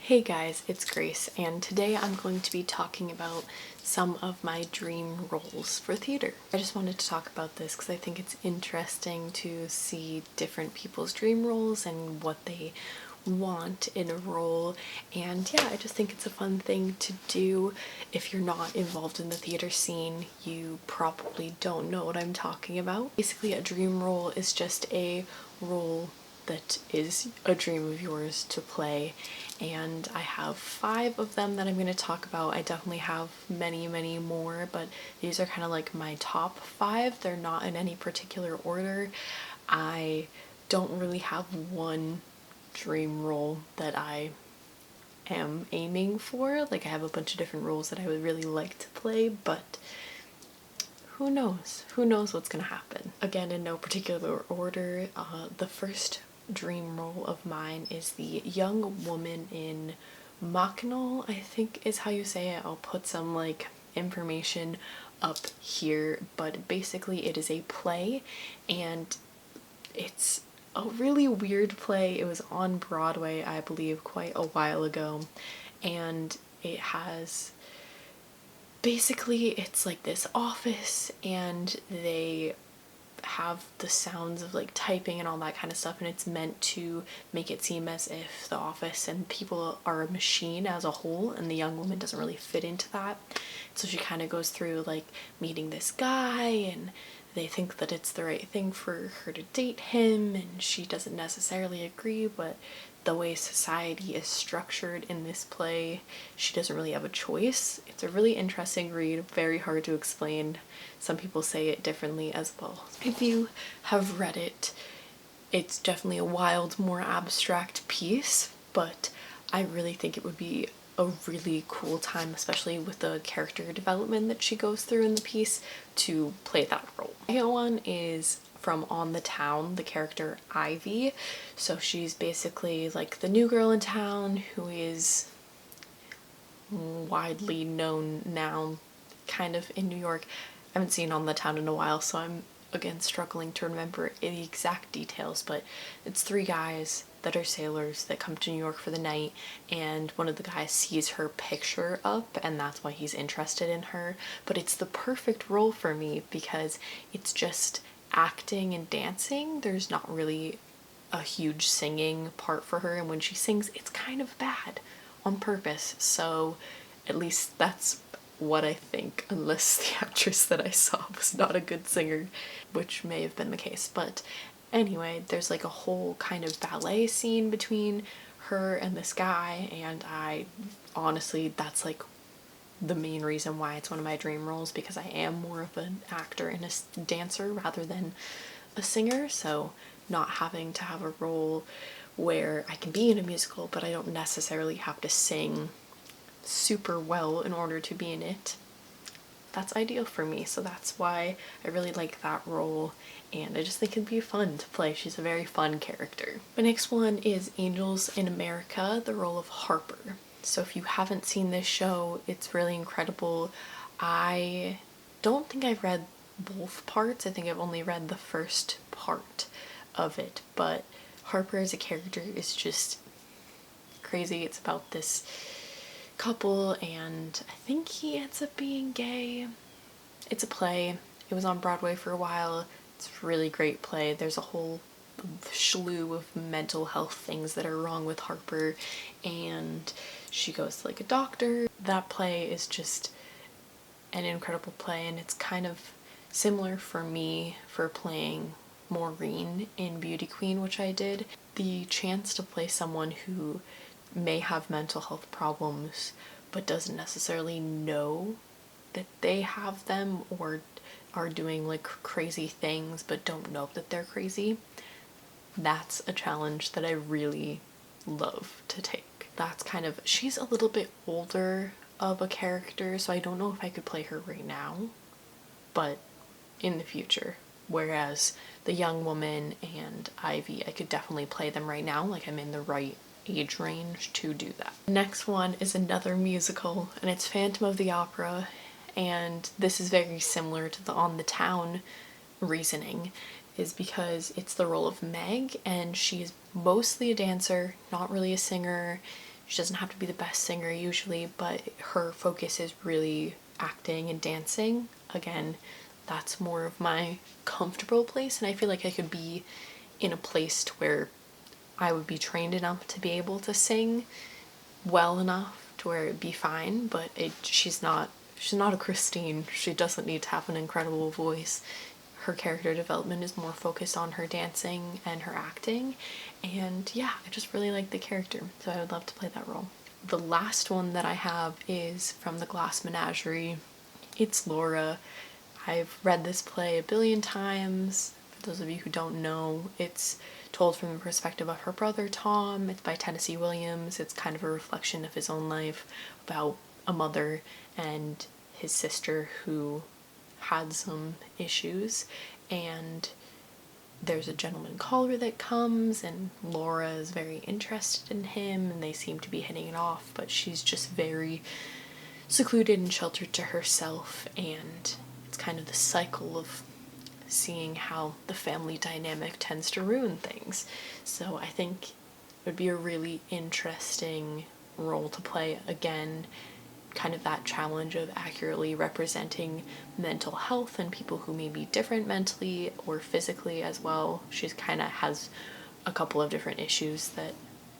Hey guys, it's Grace, and today I'm going to be talking about some of my dream roles for theater. I just wanted to talk about this because I think it's interesting to see different people's dream roles and what they want in a role, and yeah, I just think it's a fun thing to do. If you're not involved in the theater scene, you probably don't know what I'm talking about. Basically, a dream role is just a role that is a dream of yours to play, and I have 5 of them that I'm going to talk about. I definitely have many more, but these are kind of like my top 5. They're not in any particular order. I don't really have one dream role that I am aiming for. Like, I have a bunch of different roles that I would really like to play, but who knows? Who knows what's gonna happen? Again, in no particular order, the first dream role of mine is the young woman in Machinal, I think is how you say it. I'll put some like information up here, but basically it is a play, and it's a really weird play. It was on Broadway, I believe, quite a while ago, and it has basically, it's like this office, and they have the sounds of like typing and all that kind of stuff, and it's meant to make it seem as if the office and people are a machine as a whole, and the young woman doesn't really fit into that. So she kind of goes through like meeting this guy, and they think that it's the right thing for her to date him, and she doesn't necessarily agree, but the way society is structured in this play, she doesn't really have a choice. It's a really interesting read, very hard to explain. Some people say it differently as well. If you have read it, it's definitely a wild, more abstract piece, but I really think it would be a really cool time, especially with the character development that she goes through in the piece, to play that role. The second one is from On the Town, the character Ivy. So she's basically like the new girl in town who is widely known now kind of in New York. I haven't seen On the Town in a while, so I'm again struggling to remember the exact details, but it's 3 guys that are sailors that come to New York for the night, and one of the guys sees her picture up, and that's why he's interested in her. But it's the perfect role for me because it's just acting and dancing. There's not really a huge singing part for her, and when she sings, it's kind of bad on purpose. So at least that's what I think, unless the actress that I saw was not a good singer, which may have been the case. But anyway, there's like a whole kind of ballet scene between her and this guy, and I honestly, that's like the main reason why it's one of my dream roles, because I am more of an actor and a dancer rather than a singer. So not having to have a role where I can be in a musical but I don't necessarily have to sing super well in order to be in it, that's ideal for me. So that's why I really like that role, and I just think it'd be fun to play. She's a very fun character. The next one is Angels in America, the role of Harper. So if you haven't seen this show, it's really incredible. I don't think I've read both parts. I think I've only read the first part of it, but Harper as a character is just crazy. It's about this couple, and I think he ends up being gay. It's a play. It was on Broadway for a while. It's a really great play. There's a whole slew of mental health things that are wrong with Harper, and she goes to like a doctor. That play is just an incredible play, and it's kind of similar for me for playing Maureen in Beauty Queen, which I did. The chance to play someone who may have mental health problems but doesn't necessarily know that they have them, or are doing like crazy things but don't know that they're crazy, that's a challenge that I really love to take. That's kind of, she's a little bit older of a character, so I don't know if I could play her right now, but in the future. Whereas the young woman and Ivy, I could definitely play them right now, like I'm in the right age range to do that. The next one is another musical, and it's Phantom of the Opera, and this is very similar to the On the Town reasoning, is because it's the role of Meg, and she's mostly a dancer, not really a singer. She doesn't have to be the best singer usually, but her focus is really acting and dancing. Again, that's more of my comfortable place, and I feel like I could be in a place to where I would be trained enough to be able to sing well enough to where it'd be fine, but she's not a Christine. She doesn't need to have an incredible voice. Her character development is more focused on her dancing and her acting, and yeah, I just really like the character, so I would love to play that role. The last one that I have is from The Glass Menagerie. It's Laura. I've read this play a billion times. For those of you who don't know, it's told from the perspective of her brother Tom. It's by Tennessee Williams. It's kind of a reflection of his own life about a mother and his sister who had some issues, and there's a gentleman caller that comes, and Laura is very interested in him, and they seem to be hitting it off, but she's just very secluded and sheltered to herself, and it's kind of the cycle of seeing how the family dynamic tends to ruin things. So I think it would be a really interesting role to play. Again, kind of that challenge of accurately representing mental health and people who may be different mentally or physically as well. She's kind of has a couple of different issues that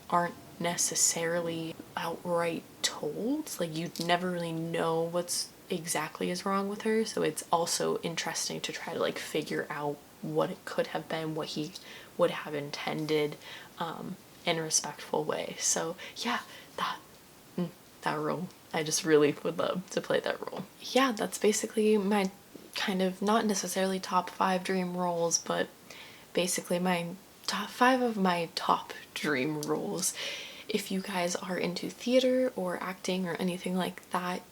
aren't necessarily outright told. Like, you'd never really know what's exactly is wrong with her, so it's also interesting to try to like figure out what it could have been, what he would have intended, in a respectful way. So yeah, that role, I just really would love to play that role. Yeah, that's basically my kind of, not necessarily top 5 dream roles, but basically my top 5 of my top dream roles. If you guys are into theater or acting or anything like that,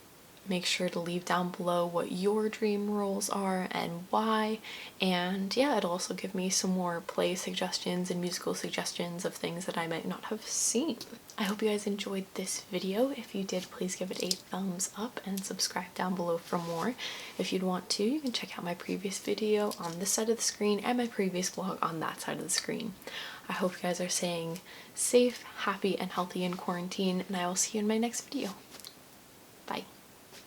make sure to leave down below what your dream roles are and why. And yeah, it'll also give me some more play suggestions and musical suggestions of things that I might not have seen. I hope you guys enjoyed this video. If you did, please give it a thumbs up and subscribe down below for more. If you'd want to, you can check out my previous video on this side of the screen and my previous vlog on that side of the screen. I hope you guys are staying safe, happy, and healthy in quarantine, and I will see you in my next video. Bye.